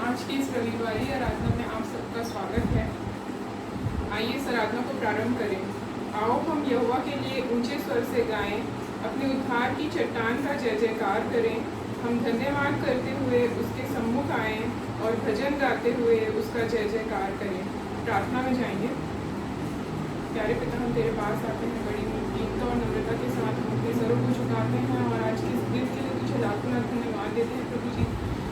आज की इस रविवारी आराधना में आप सबका स्वागत है। आइए इस आराधना को प्रारंभ करें। आओ हम यहोवा के लिए ऊंचे स्वर से गाएं, अपने उद्धार की चट्टान का जय जयकार करें। हम धन्यवाद करते हुए उसके सम्मुख आएं और भजन गाते हुए उसका जय जयकार करें। प्रार्थना में जाएंगे। प्यारे पिता, हम तेरे पास आते हैं, बड़ी दीनता और नम्रता के साथ हम अपने सरों को झुकाते हैं और आज के इस दिन के लिए तुझे लाखों लाख धन्यवाद देते हैं प्रभु जी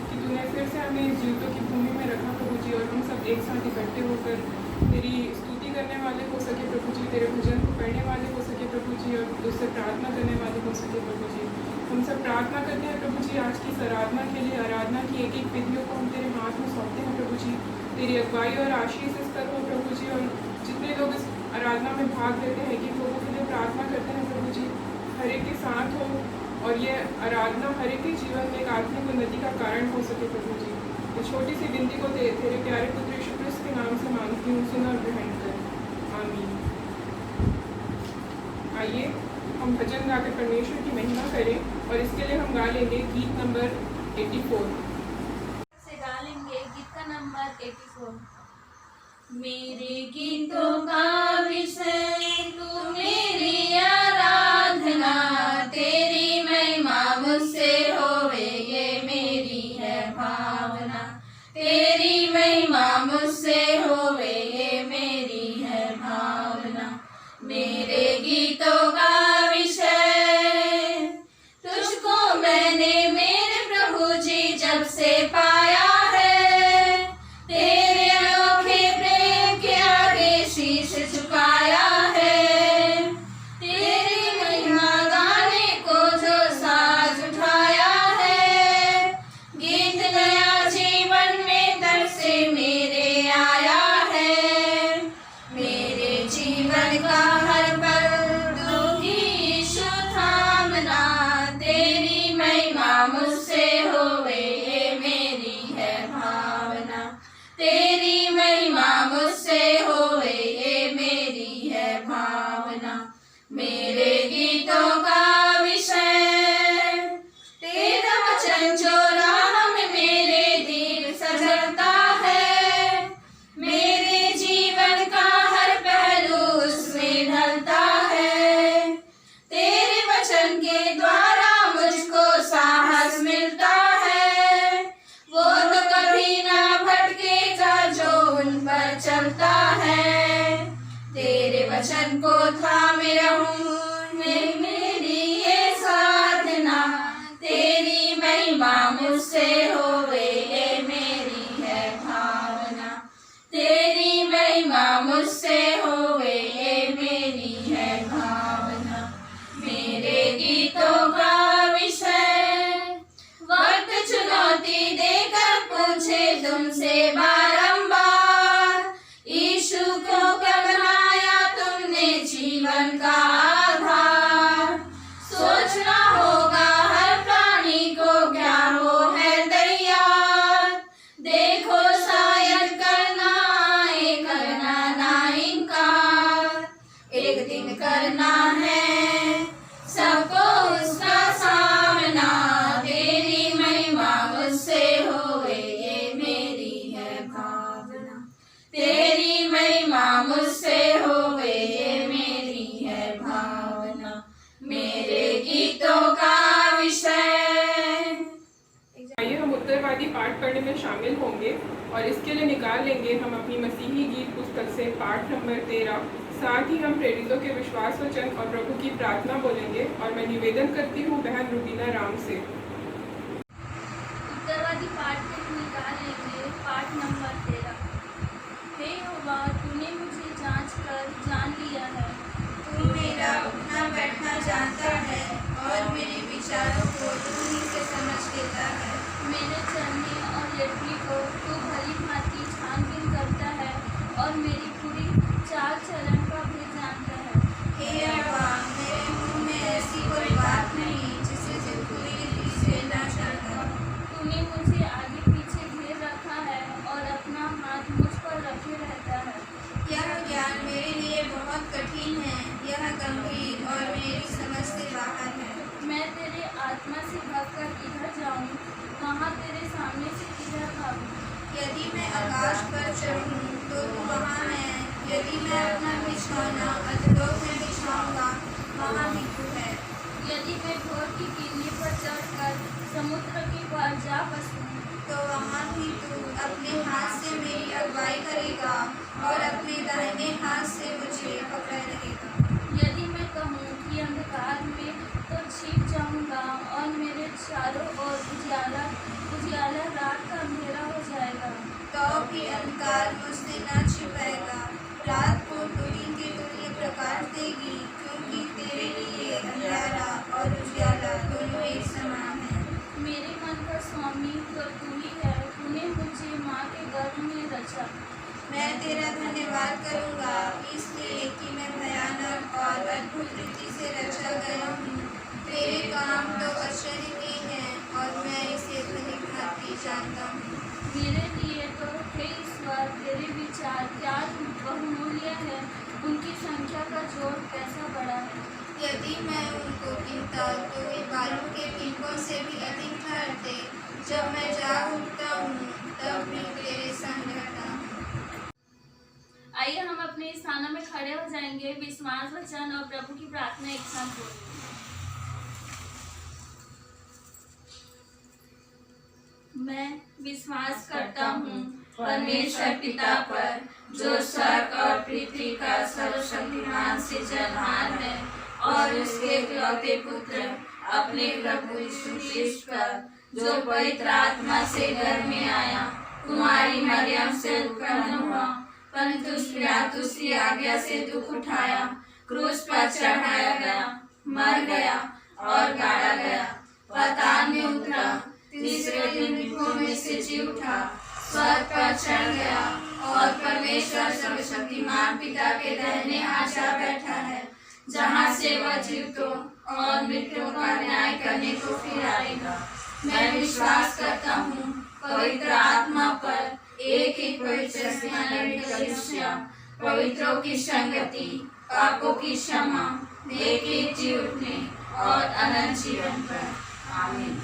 कि तूने फिर से हमें इस जीवितों की भूमि में रखा प्रभु जी, और हम सब एक साथ इकट्ठे होकर तेरी स्तुति करने वाले हो सके प्रभु जी, तेरे भजन को पढ़ने वाले हो सके प्रभु जी, और तुझसे प्रार्थना करने वाले हो सके प्रभु जी। हम सब प्रार्थना करते हैं प्रभु जी आज की इस आराधना के लिए। आराधना की एक एक विधियों को हम तेरे हाथ में सौंपते हैं प्रभु जी। तेरी अगुवाई और आशीष इस पर हो प्रभु जी, और जितने लोग इस आराधना में भाग लेते हैं कि लोगों के लिए प्रार्थना करते हैं प्रभु जी, हर एक के साथ हो और ये आराधना हर एक के जीवन में एक आत्मिक उन्नति का कारण हो सके प्रभु जी। ये छोटी सी विनती को तेरे प्यारे पुत्र यीशु क्रिस्त के नाम से मांगती हूँ, सुन और ग्रहण कर, आमीन। आइए हम भजन गाकर परमेश्वर की महिमा करें और इसके लिए हम गा लेंगे गीत नंबर 84 से गा लेंगे गीत का नंबर 84। मेरे गीतों का विषय तू मेरी आराधना, तेरी महिमा मुझसे होवे ये मेरी है भावना, तेरी महिमा मुझसे होवे ये मेरी है भावना। मेरे गीतों का विषय तुझको मैंने मेरे प्रभु जी जब से पाया है, तेरे अनोखे प्रेम के आगे शीश झुकाया है, तेरी महिमा गाने को जो साज उठाया है, गीत नया जीवन में तब से मेरे आया है। मेरे जीवन का हर पल दुखी यीशु थामना, तेरी महिमा मुझसे होवे ये मेरी है भावना, तेरी महिमा मुझसे होवे ये मेरी है भावना। मेरे गीतों का विषय तेरा वचन जो राह में मेरे दिल सजता है, मेरे जीवन का हर पहलू उसमें ढलता है, तेरे वचन के द्वारा मुझको साहस मिलता है, वो तो कभी ना भटकेगा जो उन पर चलता है, तेरे वचन को थामे रहूं मेरी ये साधना, तेरी महिमा मुझसे होवे ये मेरी है भावना, तेरी महिमा मुझसे होवे ये मेरी है भावना। मेरे गीतों का विषय वक्त चुनौती देकर पूछे तुमसे बारंबार, यीशु को कब बनाया तुमने जीवन का आधार। सोचना होगा हर प्राणी को क्या वो है तैयार, देखो शायद करना आए करना ना इनकार, एक दिन करना है सबको उसका सामना, तेरी महिमा मुझसे होवे ये मेरी है भावना, तेरी महिमा मुझसे होवे ये मेरी है भावना। मेरे गीतों का विषय। आइए हम उत्तरवादी पाठ पढ़ने में शामिल होंगे और इसके लिए निकाल लेंगे हम अपनी मसीही गीत पुस्तक से पाठ नंबर 13। साथ ही हम प्रेरितों के विश्वास वचन और प्रभु की प्रार्थना बोलेंगे और मैं निवेदन करती हूँ बहन रुबीना राम से। उत्तरवादी पाठ के लिए निकाल लेंगे पाठ नंबर 13। हे यहोवा, तूने मुझे जांच कर जान लिया है, तू मेरा उठना बैठना जानता है और मेरे विचारों को तू ही से समझ लेता है। मेरे चलने और लेटने को तू भली भांति छानबीन करता है और मेरी पूरी चाल चलन का भी जानता है। हे यहोवा, मेरे मुंह में ऐसी कोई बात नहीं जिसे तू पूरी रीति से न जानता। तूने मुझे आगे पीछे घेर रखा है और अपना हाथ मुझ पर रखे रहता है। यह ज्ञान मेरे लिए बहुत कठिन है, यह गंभीर और मेरी समझ से बाहर है। मैं तेरे आत्मा से भागकर किधर जाऊं, कहाँ तेरे सामने से किधर भागूं। यदि मैं आकाश पर चढ़ूं तो तू वहाँ है। यदि मैं अपना बिछौना अधोलोक में बिछाऊंगा, वहाँ भी तू है। यदि मैं घोर की किरनी पर चढ़कर समुद्र के पार जा बसूं, तो वहाँ भी तू अपने हाथ से मेरी अगुवाई करेगा और अपने दाहिने हाथ से मुझे पकड़े रहेगा। यदि मैं कहूँ कि अंधकार में, तो छिप जाऊंगा और मेरे चारों ओर उजियाला उजियाला रात का अंधेरा हो जाएगा। तो भी अंधकार मुझसे न छिपाएगा। रात को तुरी के तुल्य प्रकाश देगी, क्योंकि तेरे लिए अंधेरा और उजियाला दोनों एक समान है। मेरे मन का स्वामी तो तू ही है, तूने मुझे माँ के गर्भ में रचा। मैं तेरा धन्यवाद करूँगा, इसलिए कि मैं भयानक और अद्भुत रीति से रचा गया हूँ। तेरे काम तो आश्चर्य के हैं और मैं इसे भली भांति जानता हूँ। मेरे लिए तो हे ईश्वर, तेरे विचार क्या बहुमूल्य है, उनकी संख्या का जोड़ कैसा बड़ा है। यदि मैं उनको गिनता तो वे बालू के पिंकों से भी अधिक ठहरते। जब मैं जाग उठता हूँ तब भी तेरे संग रहता हूँ। आइए हम अपने स्थानों में खड़े हो जाएंगे, विश्वास वचन और प्रभु की प्रार्थना एक साथ बोलेंगे। मैं विश्वास करता हूँ परमेश्वर पिता पर, जो स्वर्ग और पृथ्वी का सर्वशक्तिमान सृजनहार है, और उसके इकलौते पुत्र अपने प्रभु यीशु ख्रिस्त पर, जो पवित्र आत्मा से गर्भ में आया, कुमारी मरियम से उत्पन्न हुआ, परंतु पिलातुस की आज्ञा से दुख उठाया, क्रूस पर चढ़ाया गया, मर गया और गाड़ा गया, पाताल में उतरा, तीसरे दिन मृतकों में से जी उठा, स्वर्ग पर चढ़ गया और परमेश्वर सर्वशक्तिमान पिता के दाहिने हाथ जा बैठा है, जहाँ से वह जीवितों और मृतकों का न्याय करने को फिर आएगा। मैं विश्वास करता हूँ पवित्र आत्मा पर, एक ही पवित्र कलीसिया, पवित्रों की संगति, पापों की क्षमा, एक ही जी उठने और अनंत जीवन पर। आमीन।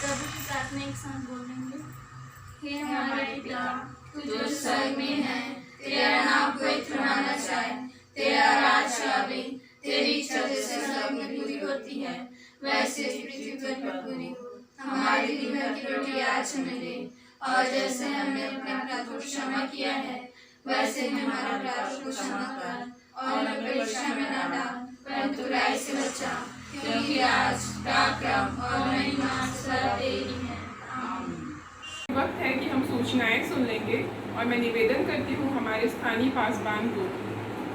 प्रभु की प्रार्थना एक साथ बोलेंगे। हे हमारे पिता, तू जो स्वर्ग में है, तेरा नाम पवित्र माना जाए, तेरा राज्य आवे, तेरी इच्छा जैसे स्वर्ग में पूरी होती है, वैसे पृथ्वी पर पूरी हो। हमारी दिन भर की रोटी आज हमें दे, और जैसे हमने अपने अपराधों को क्षमा किया है, वैसे हमारे अपराधों को क्षमा कर, और हमें परीक्षा में न डाल, परंतु बुराई से बचा, क्योंकि आज पराक्रम और महिमा सब तेरी है। आमीन। वक्त है कि हम सूचनाएं सुन लेंगे और मैं निवेदन करती हूँ हमारे स्थानीय पासबान को।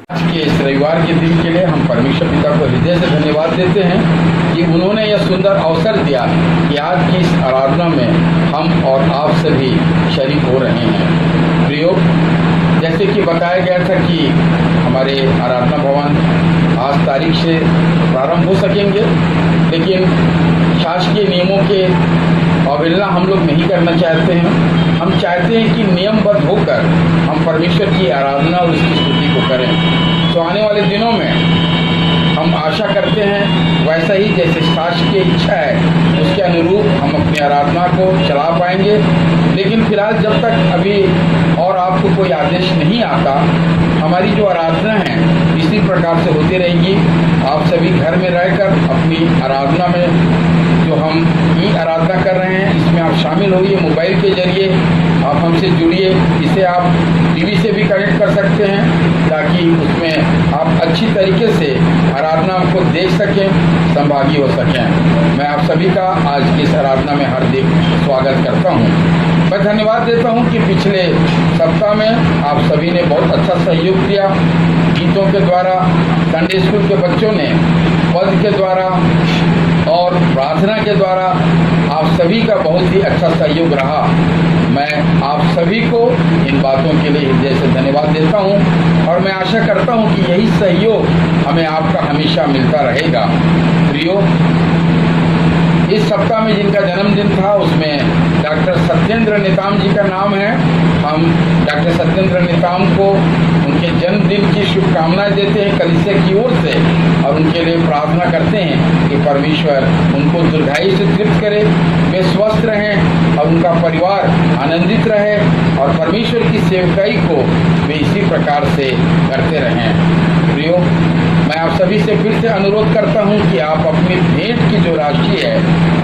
आज के इस रविवार के दिन के लिए हम परमेश्वर पिता को हृदय से धन्यवाद देते हैं कि उन्होंने यह सुंदर अवसर दिया कि आज की इस आराधना में हम और आप सभी शरीक हो रहे हैं। प्रियो, जैसे कि बताया गया था कि हमारे आराधना भवन आज तारीख से प्रारंभ हो सकेंगे, लेकिन शासकीय नियमों के अवहेलना हम लोग नहीं करना चाहते हैं। हम चाहते हैं कि नियमबद्ध होकर हम परमेश्वर की आराधना और उसकी स्तुति को करें। तो आने वाले दिनों में हम आशा करते हैं वैसा ही जैसे शासकीय की इच्छा है उसके अनुरूप हम अपनी आराधना को चला पाएंगे। लेकिन फिलहाल जब तक अभी और आपको कोई आदेश नहीं आता, हमारी जो आराधना है इसी प्रकार से होती रहेगी। आप सभी घर में रहकर अपनी आराधना में जो हम ई आराधना कर रहे हैं इसमें आप शामिल होइए। मोबाइल के जरिए आप हमसे जुड़िए। इसे आप टीवी से भी कनेक्ट कर सकते हैं ताकि उसमें आप अच्छी तरीके से आराधना को देख सकें, संभागी हो सकें। मैं आप सभी का आज की इस आराधना में हार्दिक स्वागत करता हूं। मैं धन्यवाद देता हूं कि पिछले सप्ताह में आप सभी ने बहुत अच्छा सहयोग दिया। गीतों के द्वारा, संडे स्कूल के बच्चों ने पद के द्वारा और प्रार्थना के द्वारा आप सभी का बहुत ही अच्छा सहयोग रहा। मैं आप सभी को इन बातों के लिए हृदय से धन्यवाद देता हूं और मैं आशा करता हूं कि यही सहयोग हमें आपका हमेशा मिलता रहेगा। प्रियो, इस सप्ताह में जिनका जन्मदिन था उसमें डॉक्टर सत्येंद्र नेताम जी का नाम है। हम डॉक्टर सत्येंद्र नेताम को उनके जन्मदिन की शुभकामनाएं देते हैं कलीसिया की ओर से और उनके लिए प्रार्थना करते हैं कि परमेश्वर उनको दीर्घायु से तृप्त करे, वे स्वस्थ रहें और उनका परिवार आनंदित रहे और परमेश्वर की सेवकाई को वे इसी प्रकार से करते रहें। प्रियो, मैं आप सभी से फिर से अनुरोध करता हूं कि आप अपनी भेंट की जो राशि है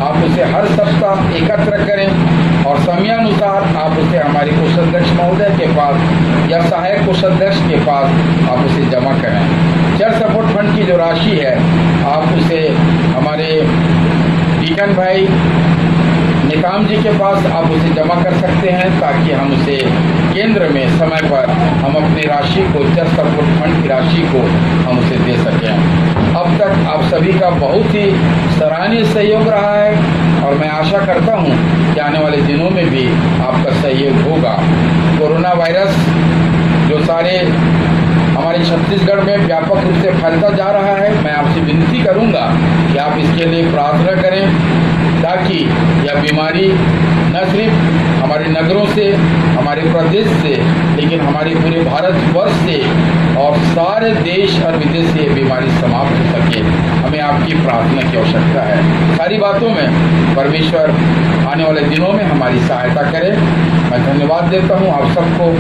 आप उसे हर सप्ताह एकत्र करें और समयानुसार आप उसे हमारे कोषाध्यक्ष महोदय के पास या सहायक कोषाध्यक्ष के पास आप उसे जमा करें। चर्च सपोर्ट फंड की जो राशि है आप उसे हमारे डीकन भाई निकाम जी के पास आप उसे जमा कर सकते हैं ताकि हम उसे केंद्र में समय पर हम अपनी राशि को, चर्च सपोर्ट फंड की राशि को हम उसे दे सकें। अब तक आप सभी का बहुत ही सराहनीय सहयोग रहा है और मैं आशा करता हूं कि आने वाले दिनों में भी आपका सहयोग होगा। कोरोना वायरस जो सारे हमारे छत्तीसगढ़ में व्यापक रूप से फैलता जा रहा है, मैं आपसे विनती करूंगा कि आप इसके लिए प्रार्थना करें ताकि यह बीमारी न सिर्फ हमारे नगरों से, हमारे प्रदेश से, लेकिन हमारे पूरे भारतवर्ष से और सारे देश और विदेश से यह बीमारी समाप्त हो सके। हमें आपकी प्रार्थना की आवश्यकता है। सारी बातों में परमेश्वर आने वाले दिनों में हमारी सहायता करे। मैं धन्यवाद देता हूं आप सबको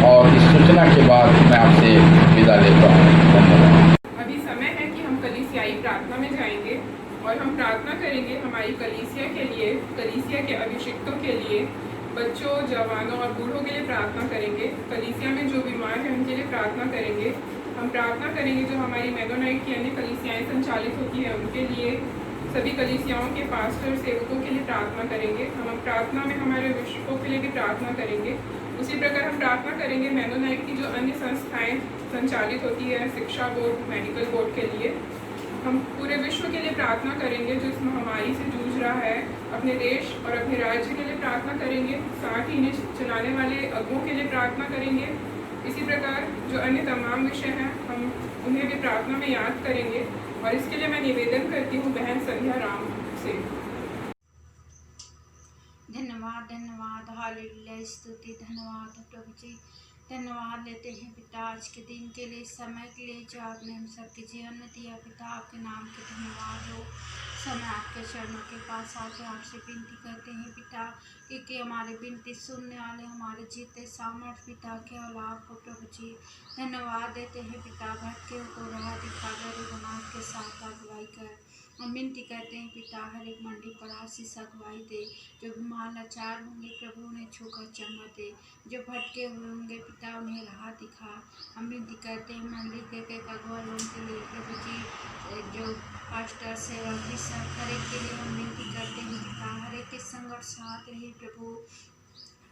और इस सूचना के बाद मैं आपसे विदा लेता हूं। धन्यवाद। अभी समय है कि हम कलीसियाई प्रार्थना में जाएंगे और हम प्रार्थना करेंगे हमारी कलीसिया के लिए, कलीसिया के अभिषिक्तों के लिए, बच्चों, जवानों और बूढ़ों के लिए प्रार्थना करेंगे। कलीसिया में जो बीमार हैं उनके लिए प्रार्थना करेंगे। हम प्रार्थना करेंगे जो हमारी मेगोनाइट की अन्य कलीसियाएँ संचालित होती हैं उनके लिए, सभी कलीसियाओं के पास्टर सेवकों के लिए प्रार्थना करेंगे। हम प्रार्थना में हमारे विश्वों के लिए भी प्रार्थना करेंगे। उसी प्रकार हम प्रार्थना करेंगे मेगोनाइट की जो अन्य संस्थाएं संचालित होती है, शिक्षा बोर्ड, मेडिकल बोर्ड के लिए। हम पूरे विश्व के लिए प्रार्थना करेंगे जो इस महामारी से जूझ रहा है, अपने देश और अपने राज्य के लिए प्रार्थना करेंगे, साथ ही इन्हें चलाने वाले अगुओं के लिए प्रार्थना करेंगे। इसी प्रकार जो अन्य तमाम विषय हैं हम उन्हें भी प्रार्थना में याद करेंगे और इसके लिए मैं निवेदन करती हूँ बहन संध्या राम से। धन्यवाद, धन्यवाद, हालेलुया, स्तुति, धन्यवाद प्रभु जी। धन्यवाद देते हैं पिता आज के दिन के लिए, समय के लिए जो आपने हम सबके जीवन में दिया। पिता आपके नाम के धन्यवाद हो। समय आपके चरणों के पास आके आपसे विनती करते हैं पिता कि हमारे विनती सुनने वाले हमारे जीते सामर्थ पिता केवल आपको प्रभु जी धन्यवाद देते हैं पिता। भटके को राह दिखा, गरीब अनाथ के साथ अगुवाई कर। हम विनती करते हैं पिता हर एक मंडी पर आशीष अगुवाई दे। जो बीमार लाचार होंगे प्रभु उन्हें छूकर चंगा दे। जो भटके हुए होंगे पिता उन्हें राह दिखा। हम विनती करते हैं मंडी के अगुआ लोगों के लिए प्रभु जी, जो पास्टर सेवक भी सब हर एक के लिए हम विनती करते हैं पिता। हर एक के संघर्ष साथ रहे प्रभु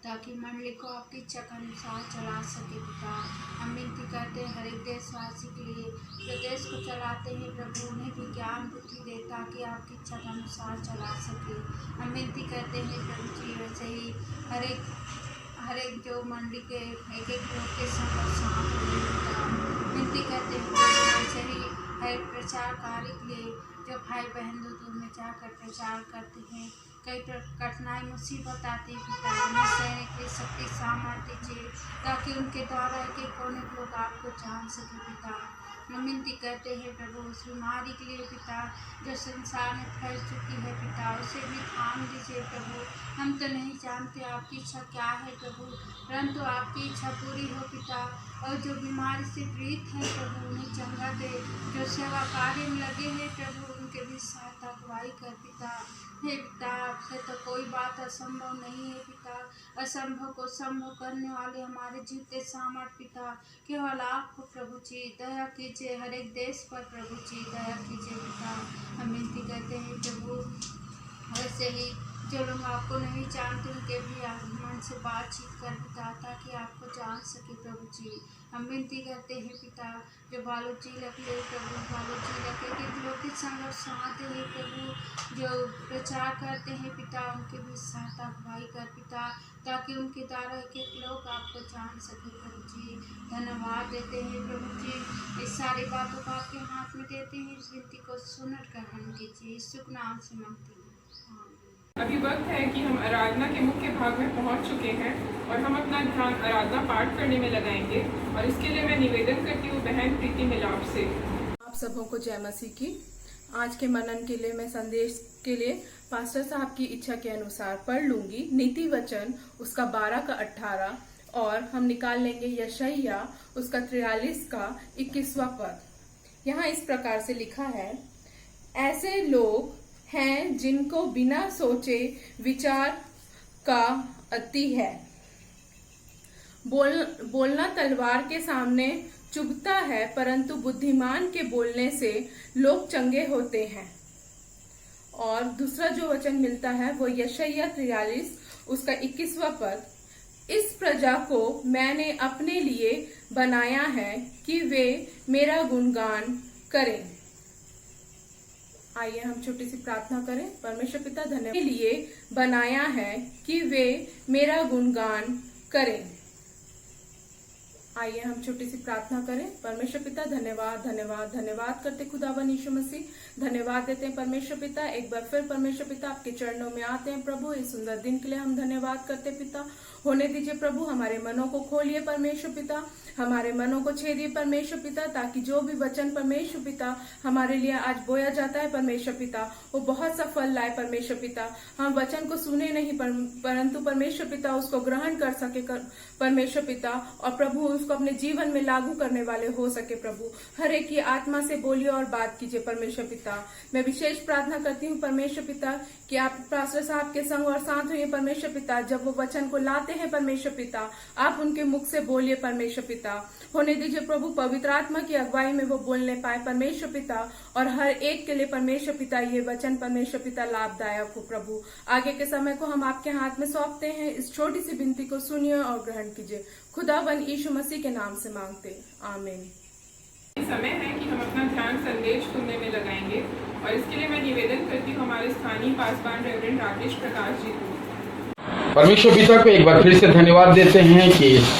ताकि मंडली को आपकी इच्छा के अनुसार चला सके पिता। हम विनती करते हैं हर एक देशवासी के लिए जो देश को चलाते हैं प्रभु उन्हें भी ज्ञान बुद्धि दे ताकि आपकी इच्छा के अनुसार चला सके। हम विनती करते हैं प्रभु जी वैसे ही हर एक जो मंडली के एक लोग के संघर्ष साथ रहे पिता। विनती करते हैं वैसे ही हर प्रचार कार्य के लिए जो भाई बहन दूर में जाकर प्रचार करते हैं, कई कठिनाई मुसीबत आती है पिता। उन्हें सहने के लिए शक्ति सामर्थ्य दीजिए ताकि उनके द्वारा एक एक कोने के लोग आपको जान सके पिता। हम विनती करते हैं प्रभु उस बीमारी के लिए पिता जो संसार में फैल चुकी है पिता, उसे भी थाम दीजिए प्रभु। हम तो नहीं जानते आपकी इच्छा क्या है प्रभु, परंतु आपकी इच्छा पूरी हो पिता। और जो बीमारी से पीड़ित हैं प्रभु उन्हें चंगा दे। जो सेवा कार्य में लगे हैं प्रभु उनके भी सहायता अगुवाई कर पिता। हे पिता आपसे तो कोई बात असंभव नहीं है पिता। असंभव को संभव करने वाले हमारे जीते सामर्थ पिता केवल आपको प्रभु जी दया कीजिए। हर एक देश पर प्रभु जी दया कीजिए पिता। हम विनती करते हैं प्रभु वैसे ही जो लोग आपको नहीं जानते उनके भी आप मन से बातचीत कर पिता ताकि आपको जान सके प्रभु जी। हम विनती करते हैं पिता जो बालू चीलक ले प्रभु, बालू चीलक के लोग के संघर्ष आते हैं प्रभु, जो प्रचार करते हैं पिता उनके भी सहायता अगुवाई कर पिता ताकि उनके द्वारा एक एक लोग आपको जान सके प्रभु जी। धन्यवाद देते हैं प्रभु जी। इस सारी बातों को आपके हाथ में देते हैं। इस विनती को सुनकर ग्रहण कीजिए। यीशु के नाम से मांगते हैं। अभी वक्त है कि हम आराधना के मुख्य भाग में पहुंच चुके हैं और हम अपना ध्यान आराधना पाठ करने में लगाएंगे। और इसके लिए मैं निवेदन करती हूँ बहन प्रीति मिलाप से। आप सबों को जय मसीह की। आज के मनन के लिए मैं संदेश के लिए पास्टर साहब की इच्छा के अनुसार पढ़ लूंगी नीति वचन उसका 12 का 18 और हम निकाल लेंगे यशायाह उसका 43 का 21वां पद। यहाँ इस प्रकार से लिखा है, ऐसे लोग हैं जिनको बिना सोचे विचार का अति है। बोलना तलवार के सामने चुभता है, परंतु बुद्धिमान के बोलने से लोग चंगे होते हैं। और दूसरा जो वचन मिलता है वो यशायाह 43 उसका 21वां पद। इस प्रजा को मैंने अपने लिए बनाया है कि वे मेरा गुणगान करें। आइए हम छोटी सी प्रार्थना करें। परमेश्वर पिता, धन्यवाद के लिए बनाया है कि वे मेरा गुणगान करें। आइए हम छोटी सी प्रार्थना करें। परमेश्वर पिता, धन्यवाद धन्यवाद धन्यवाद करते खुदावन यीशु मसीह, धन्यवाद देते हैं परमेश्वर पिता। एक बार फिर परमेश्वर पिता आपके चरणों में आते हैं प्रभु। इस सुंदर दिन के लिए हम धन्यवाद करते पिता। होने दीजिए प्रभु, हमारे मनों को खोलिए परमेश्वर पिता, हमारे मनों को छेदिए परमेश्वर पिता, ताकि जो भी वचन परमेश्वर पिता हमारे लिए आज बोया जाता है परमेश्वर पिता, वो बहुत सा फल लाए परमेश्वर पिता। हम वचन को सुने नहीं परंतु परमेश्वर पिता उसको ग्रहण कर सके परमेश्वर पिता, और प्रभु उसको अपने जीवन में लागू करने वाले हो सके प्रभु। हर एक की आत्मा से बोलिए और बात कीजिए परमेश्वर पिता। मैं विशेष प्रार्थना करती हूँ परमेश्वर पिता कि आप पास्टर साहब के संग और साथ हुए परमेश्वर पिता। जब वो वचन को लाते हैं परमेश्वर पिता, आप उनके मुख से बोलिए परमेश्वर पिता। होने दीजिए प्रभु, पवित्र आत्मा की अगुवाई में वो बोलने पाए परमेश्वर पिता, और हर एक के लिए परमेश्वर पिता ये वचन परमेश्वर पिता लाभदायक हो प्रभु। आगे के समय को हम आपके हाथ में सौंपते हैं। इस छोटी सी विनती को सुनिए और ग्रहण कीजिए। खुदावन यीशु मसीह के नाम से मांगते, आमीन। समय है कि हम अपना ध्यान संदेश सुनने में लगाएंगे और इसके लिए मैं निवेदन करती हूँ हमारे स्थानीय पासवान रेवरेंड राकेश प्रकाश जी को। परमेश्वर पिता को एक बार फिर से धन्यवाद देते हैं कि इस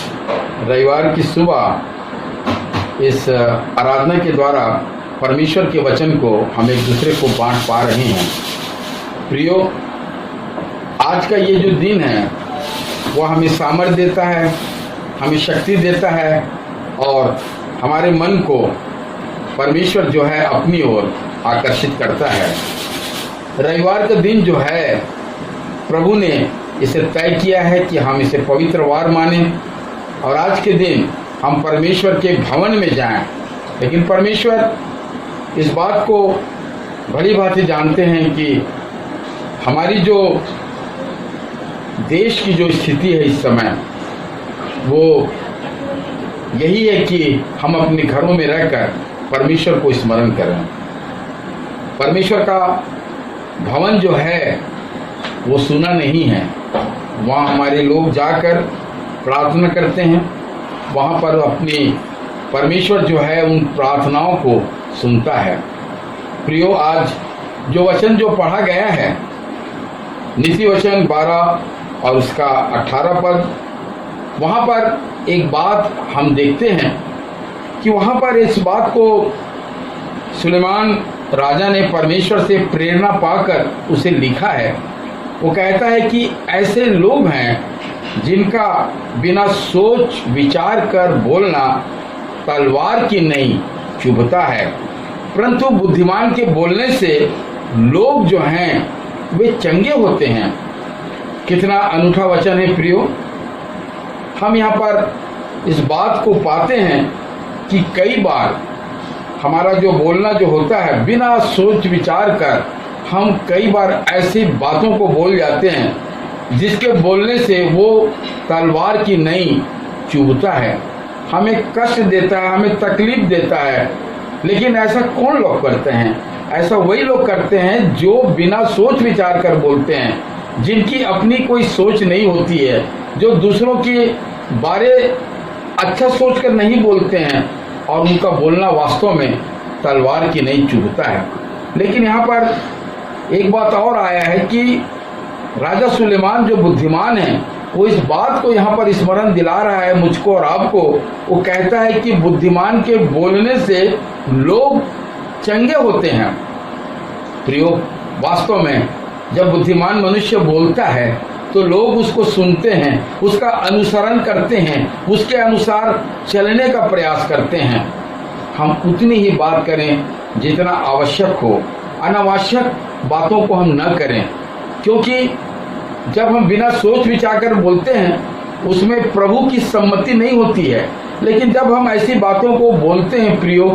रविवार की सुबह इस आराधना के द्वारा परमेश्वर के वचन को हम एक दूसरे को बांट पा रहे हैं। प्रियो, आज का ये जो दिन है वह हमें सामर्थ्य देता है, हमें शक्ति देता है और हमारे मन को परमेश्वर जो है अपनी ओर आकर्षित करता है। रविवार का दिन जो है प्रभु ने इसे तय किया है कि हम इसे पवित्र वार माने और आज के दिन हम परमेश्वर के भवन में जाएं। लेकिन परमेश्वर इस बात को भली भांति जानते हैं कि हमारी जो देश की जो स्थिति है इस समय, वो यही है कि हम अपने घरों में रहकर परमेश्वर को स्मरण करें। परमेश्वर का भवन जो है वो सुना नहीं है। वहाँ हमारे लोग जाकर प्रार्थना करते हैं, वहाँ पर अपनी परमेश्वर जो है उन प्रार्थनाओं को सुनता है। प्रियो, आज जो वचन जो पढ़ा गया है नीति वचन 12 और उसका 18 पद, वहाँ पर एक बात हम देखते हैं कि वहाँ पर इस बात को सुलेमान राजा ने परमेश्वर से प्रेरणा पाकर उसे लिखा है। वो कहता है कि ऐसे लोग हैं जिनका बिना सोच विचार कर बोलना तलवार की नहीं चुभता है, परंतु बुद्धिमान के बोलने से लोग जो हैं वे चंगे होते हैं। कितना अनूठा वचन है प्रियो। हम यहाँ पर इस बात को पाते हैं कि कई बार हमारा जो बोलना जो होता है बिना सोच विचार कर हम कई बार ऐसी बातों को बोल जाते हैं जिसके बोलने से वो तलवार की नहीं चुभता है, हमें कष्ट देता है, हमें तकलीफ देता है। लेकिन ऐसा कौन लोग करते हैं? ऐसा वही लोग करते हैं जो बिना सोच विचार कर बोलते हैं, जिनकी अपनी कोई सोच नहीं होती है, जो दूसरों के बारे अच्छा सोचकर नहीं बोलते हैं और उनका बोलना वास्तव में तलवार की नहीं चुभता है। लेकिन यहाँ पर एक बात और आया है कि राजा सुलेमान जो बुद्धिमान है वो इस बात को यहाँ पर स्मरण दिला रहा है मुझको और आपको। वो कहता है कि बुद्धिमान के बोलने से लोग चंगे होते हैं। प्रियो, वास्तव में जब बुद्धिमान मनुष्य बोलता है तो लोग उसको सुनते हैं, उसका अनुसरण करते हैं, उसके अनुसार चलने का प्रयास करते हैं। हम उतनी ही बात करें जितना आवश्यक हो, अनावश्यक बातों को हम न करें, क्योंकि जब हम बिना सोच विचार कर बोलते हैं उसमें प्रभु की सम्मति नहीं होती है। लेकिन जब हम ऐसी बातों को बोलते हैं प्रियो,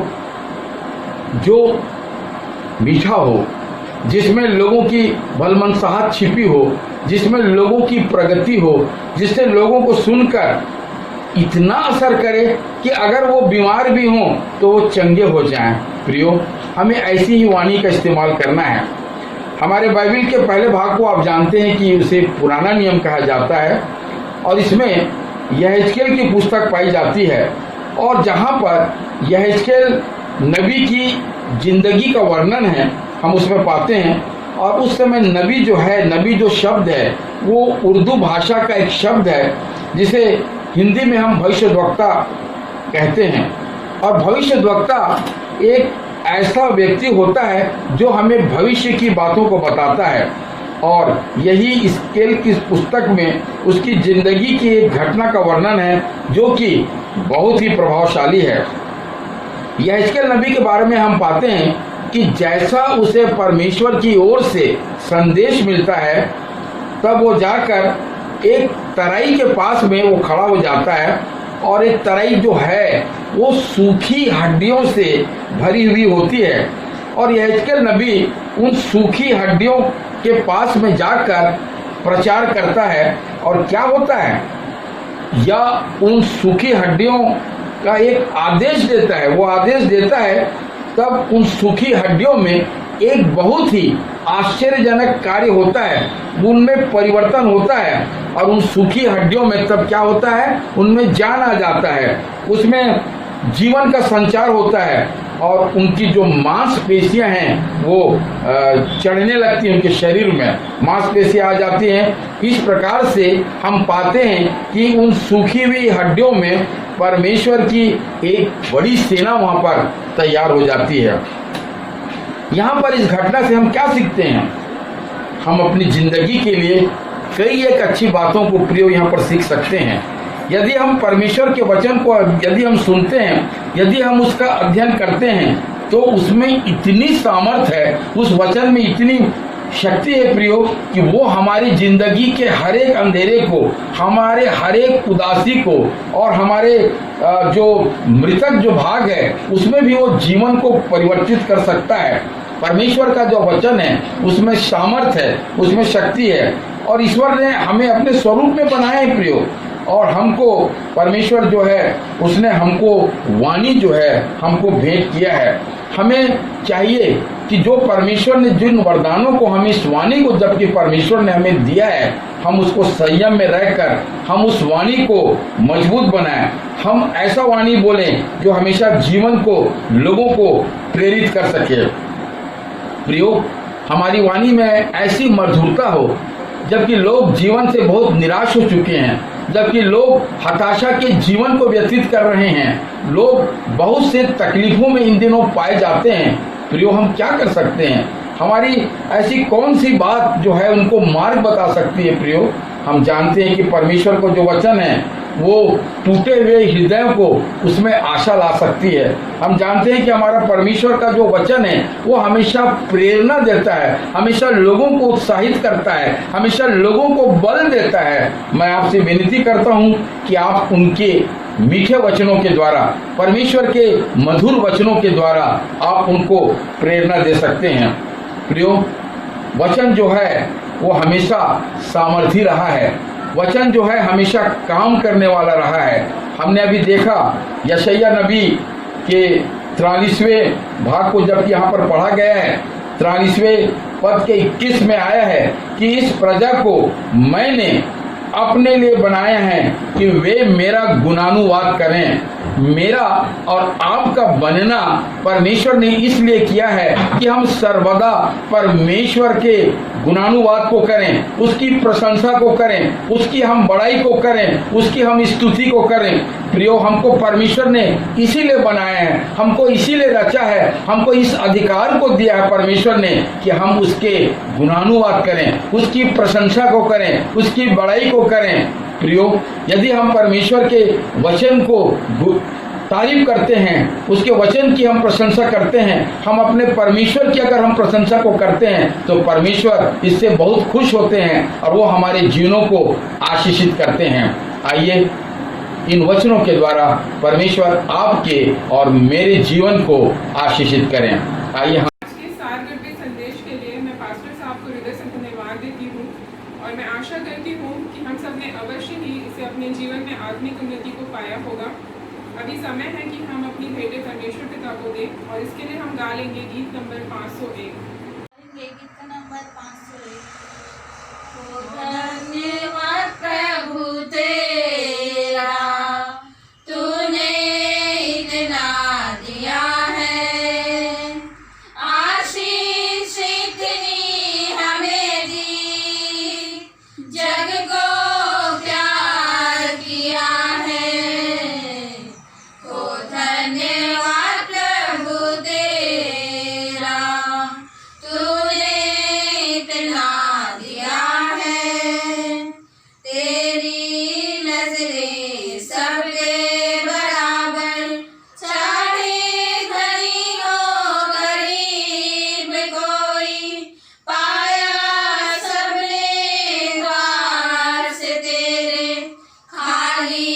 जो मीठा हो, जिसमें लोगों की भलमनसाहत छिपी हो, जिसमें लोगों की प्रगति हो, जिससे लोगों को सुनकर इतना असर करे कि अगर वो बीमार भी हों तो वो चंगे हो जाएं। प्रियो, हमें ऐसी ही वाणी का इस्तेमाल करना है। हमारे बाइबल के पहले भाग को आप जानते हैं कि उसे पुराना नियम कहा जाता है, और इसमें यहेजकेल की पुस्तक पाई जाती है, और जहाँ पर यहेजकेल नबी की जिंदगी का वर्णन है हम उसमें पाते हैं। और उस समय नबी जो है, नबी जो शब्द है वो उर्दू भाषा का एक शब्द है जिसे हिंदी में हम भविष्यद्वक्ता कहते हैं। और भविष्यद्वक्ता एक ऐसा व्यक्ति होता है जो हमें भविष्य की बातों को बताता है, और यही यहेजकेल की पुस्तक में उसकी जिंदगी की एक घटना का वर्णन है जो कि बहुत ही प्रभावशाली है। यहेजकेल नबी के बारे में हम पाते हैं कि जैसा उसे परमेश्वर की ओर से संदेश मिलता है, तब वो जाकर एक तराई के पास में वो खड़ा हो जाता है, और एक तराई जो है वो सूखी हड्डियों से भरी हुई होती है। और यहेजकेल नबी उन सूखी हड्डियों के पास में जाकर प्रचार करता है, और क्या होता है, या उन सूखी हड्डियों का एक आदेश देता है। वो आदेश देता है, तब उन सूखी हड्डियों में एक बहुत ही आश्चर्यजनक कार्य होता है, उनमें परिवर्तन होता है, और उन सूखी हड्डियों में तब क्या होता है, उनमें जान आ जाता है, उसमें जीवन का संचार होता है, और उनकी जो मांसपेशियां हैं वो चढ़ने लगती हैं, उनके शरीर में मांसपेशियां आ जाती हैं। इस प्रकार से हम पाते हैं कि उन सूखी हुई हड्डियों में परमेश्वर की एक बड़ी सेना वहां पर तैयार हो जाती है। यहाँ पर इस घटना से हम क्या सीखते हैं? हम अपनी जिंदगी के लिए कई एक अच्छी बातों को प्रियो यहाँ पर सीख सकते हैं। यदि हम परमेश्वर के वचन को यदि हम सुनते हैं, यदि हम उसका अध्ययन करते हैं, तो उसमें इतनी सामर्थ है, उस वचन में इतनी शक्ति है प्रियो, कि वो हमारी जिंदगी के हर एक अंधेरे को, हमारे हर एक उदासी को, और हमारे जो मृतक जो भाग है उसमें भी वो जीवन को परिवर्तित कर सकता है। परमेश्वर का जो वचन है उसमें सामर्थ है, उसमें शक्ति है, और ईश्वर ने हमें अपने स्वरूप में बनाया है प्रियो। और हमको परमेश्वर जो है उसने हमको वाणी जो है हमको भेंट किया है। हमें चाहिए कि जो परमेश्वर ने जिन वरदानों को हमें, इस वाणी को जबकि परमेश्वर ने हमें दिया है, हम उसको संयम में रहकर हम उस वाणी को मजबूत बनाएं। हम ऐसा वाणी बोलें जो हमेशा जीवन को, लोगों को प्रेरित कर सके। प्रियो, हमारी वाणी में ऐसी मधुरता हो, जबकि लोग जीवन से बहुत निराश हो चुके हैं, जबकि लोग हताशा के जीवन को व्यतीत कर रहे हैं, लोग बहुत से तकलीफों में इन दिनों पाए जाते हैं। प्रियो, हम क्या कर सकते हैं? हमारी ऐसी कौन सी बात जो है उनको मार्ग बता सकती है प्रियो? हम जानते हैं कि परमेश्वर को जो वचन है वो टूटे हुए हृदयों को उसमें आशा ला सकती है। हम जानते हैं कि हमारा परमेश्वर का जो वचन है वो हमेशा प्रेरणा देता है, हमेशा लोगों को उत्साहित करता है, हमेशा लोगों को बल देता है। मैं आपसे विनती करता हूँ कि आप उनके मीठे वचनों के द्वारा, परमेश्वर के मधुर वचनों के द्वारा आप उनको प्रेरणा दे सकते हैं। प्रियो, वचन जो है वो हमेशा सामर्थी रहा है, वचन जो है हमेशा काम करने वाला रहा है। हमने अभी देखा यशायाह नबी के 43वें भाग को जब यहाँ पर पढ़ा गया है, 43वें पद के 21 में आया है कि इस प्रजा को मैंने अपने लिए बनाया है कि वे मेरा गुणानुवाद करें। मेरा और आपका बनना परमेश्वर ने इसलिए किया है कि हम सर्वदा परमेश्वर के गुणानुवाद को करें, उसकी प्रशंसा को करें, उसकी हम बड़ाई को करें, उसकी हम स्तुति को करें। प्रियो, हमको परमेश्वर ने इसीलिए बनाया है, हमको इसीलिए रचा है, हमको इस अधिकार को दिया है परमेश्वर ने कि हम उसके गुणानुवाद करें, उसकी प्रशंसा को करें, उसकी बड़ाई को करें। प्रियो, यदि हम परमेश्वर के वचन को तारीफ करते हैं, उसके वचन की हम प्रशंसा करते हैं, हम अपने परमेश्वर की अगर हम प्रशंसा को करते हैं तो परमेश्वर इससे बहुत खुश होते हैं और वो हमारे जीवनों को आशीषित करते हैं। आइए इन वचनों के द्वारा परमेश्वर आपके और मेरे जीवन को आशीषित करें। आइए हम आज के सारगर्भित संदेश के लिए मैं पास्टर साहब को हृदय से धन्यवाद देती हूँ और मैं आशा करती हूँ कि हम सब ने अवश्य ही इसे अपने जीवन में आत्मिक उन्नति को पाया होगा। अभी समय है कि हम अपनी भेंटें परमेश्वर पिता को दें और इसके लिए हम गा लेंगे गीत नंबर 501। गीत नंबर 501। ओ धन्यवाद प्रभु तेरा, तूने इतना दिया है, आशीष इतनी हमें दी, जग को प्यार किया है। ओ धन्यवाद प्रभु तेरा, तूने इतना दिया है, तेरी नजरें सबके बराबर, चाहे धनी हो गरीब कोई, पाया सबने द्वार से तेरे, खाली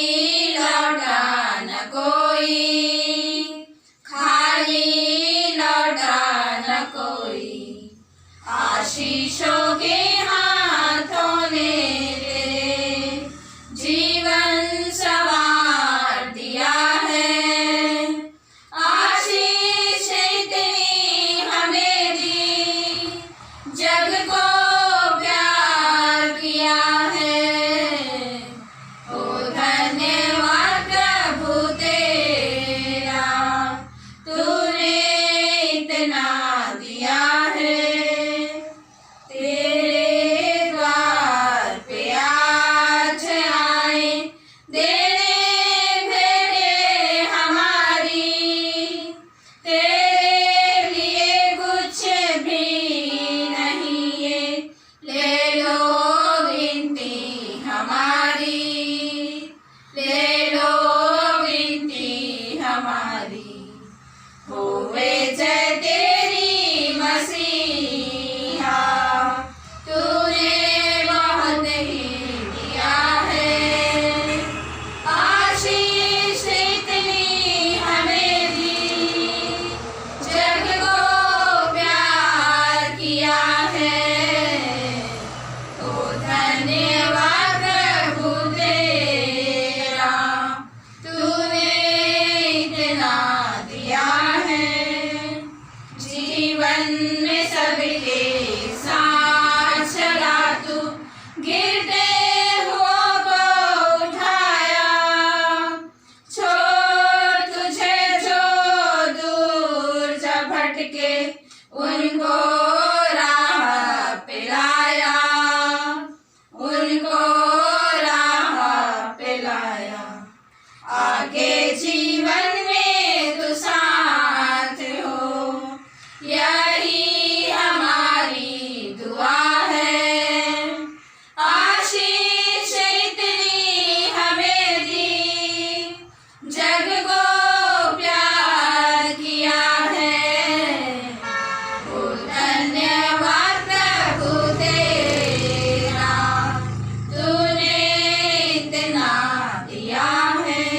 लौटा न कोई, खाली लौटा न कोई। आशीषों के हाथों ने तेरे जीवन संवार दिया है, आशीष इतनी हमें दी, जग को प्यार किया है। ओ धन्यवाद प्रभु तेरा, तूने इतना दिया है, तेरे द्वार पे आज आए, देने भेंटें हमारी, तेरे लिए कुछ भी नहीं ये, ले लो विनती हमारी, ले लो विनती हमारी। होवे जय तेरी मसीहा, तूने बहुत ही दिया है, आशीष इतनी हमें दी, जग को प्यार किया है। ओ धन्यवाद प्रभु तेरा, तूने इतना दिया है, जीवन में सबके साथ चला तू, गिरते हुओं को उठाया, छोड़ तुझे जो दूर जा भटके, उनको राह पे लाया, उनको राह पे लाया। आगे जीवन में तू साथ हो, यही हमारी दुआ है, आशीष इतनी हमें दी, जग को प्यार किया है। ओ धन्यवाद प्रभु तेरा, तूने इतना दिया है।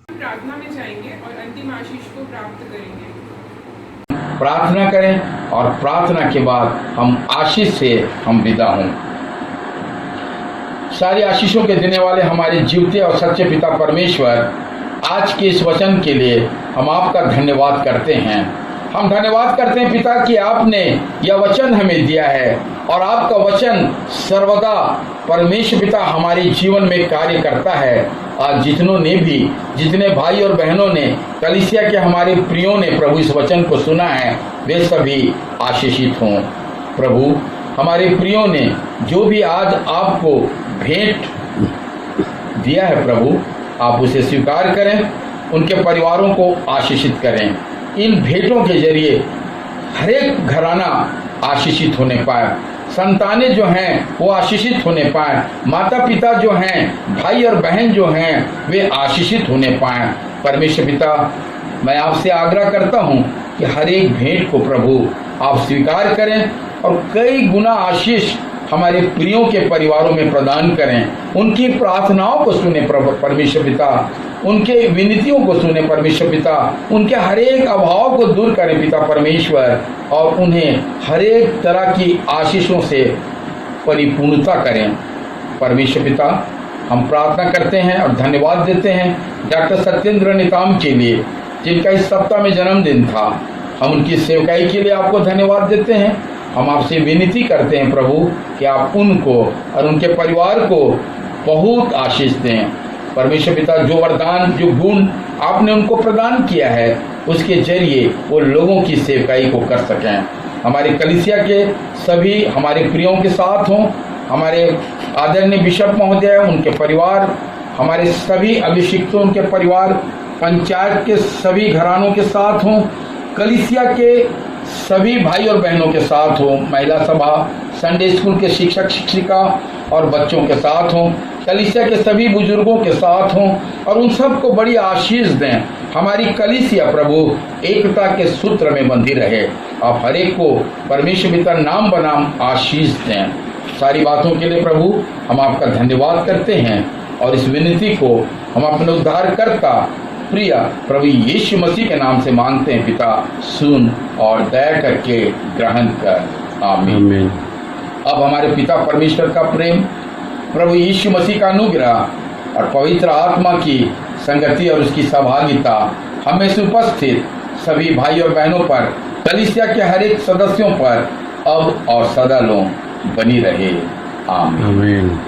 प्रार्थना में जाएंगे और अंतिम आशीष को प्राप्त करेंगे। प्रार्थना करें और प्रार्थना के बाद हम आशीष से हम विदा हों। सारी आशीषों के देने वाले हमारे जीवते और सच्चे पिता परमेश्वर, आज के इस वचन के लिए हम आपका धन्यवाद करते हैं। हम धन्यवाद करते हैं पिता कि आपने यह वचन हमें दिया है और आपका वचन सर्वदा परमेश्वर पिता हमारे जीवन में कार्य करता है। आज जितने भाई और बहनों ने, कलीसिया के हमारे प्रियों ने प्रभु इस वचन को सुना है, वे सभी आशीषित हों। प्रभु हमारे प्रियो ने जो भी आज आपको भेंट दिया है प्रभु, आप उसे स्वीकार करें, उनके परिवारों को आशीषित करें। इन भेंटों के जरिए हर एक घराना आशीषित होने पाए, संतानें जो हैं वो आशीषित होने पाए, माता पिता जो हैं, भाई और बहन जो हैं वे आशीषित होने पाए। परमेश्वर पिता, मैं आपसे आग्रह करता हूँ कि हर एक भेंट को प्रभु आप स्वीकार करें और कई गुना आशीष हमारे प्रियों के परिवारों में प्रदान करें। उनकी प्रार्थनाओं को सुने परमेश्वर पिता, उनके विनतियों को सुने परमेश्वर पिता, उनके हर एक अभाव को दूर करें पिता परमेश्वर, और उन्हें हर एक तरह की आशीषों से परिपूर्णता करें। परमेश्वर पिता, हम प्रार्थना करते हैं और धन्यवाद देते हैं डॉक्टर सत्येंद्र नेताम के लिए, जिनका इस सप्ताह में जन्मदिन था। हम उनकी सेवकाई के लिए आपको धन्यवाद देते हैं। हम आपसे विनती करते हैं प्रभु कि आप उनको और उनके परिवार को बहुत आशीष दें। परमेश्वर पिता, जो वरदान, जो गुण आपने उनको प्रदान किया है, उसके जरिए वो लोगों की सेवकाई को कर सकें। हमारे कलीसिया के सभी हमारे प्रियों के साथ हों, हमारे आदरणीय बिशप महोदय, उनके परिवार, हमारे सभी अभिषिक्तों, उनके परिवार, पंचायत के सभी घरानों के साथ हों, कलीसिया के सभी भाई और बहनों के साथ हों, महिला सभा, संडे स्कूल के शिक्षक शिक्षिका और बच्चों के साथ हों, कलीसिया के सभी बुजुर्गों के साथ हों और उन सबको बड़ी आशीष दें। हमारी कलीसिया प्रभु एकता के सूत्र में बंधी रहे। आप हर एक को परमेश्वर पिता नाम बनाम आशीष दें। सारी बातों के लिए प्रभु हम आपका धन्यवाद करते हैं और इस विनती को हम अपने उद्धारकर्ता प्रिय प्रभु यीशु मसीह के नाम से मांगते हैं पिता, सुन और दया करके ग्रहण कर। आमीन। अब हमारे पिता परमेश्वर का प्रेम, प्रभु यीशु मसीह का अनुग्रह और पवित्र आत्मा की संगति और उसकी सहभागिता हमें से उपस्थित सभी भाई और बहनों पर, कलीसिया के हर एक सदस्यों पर अब और सदा बनी रहे। आमीन।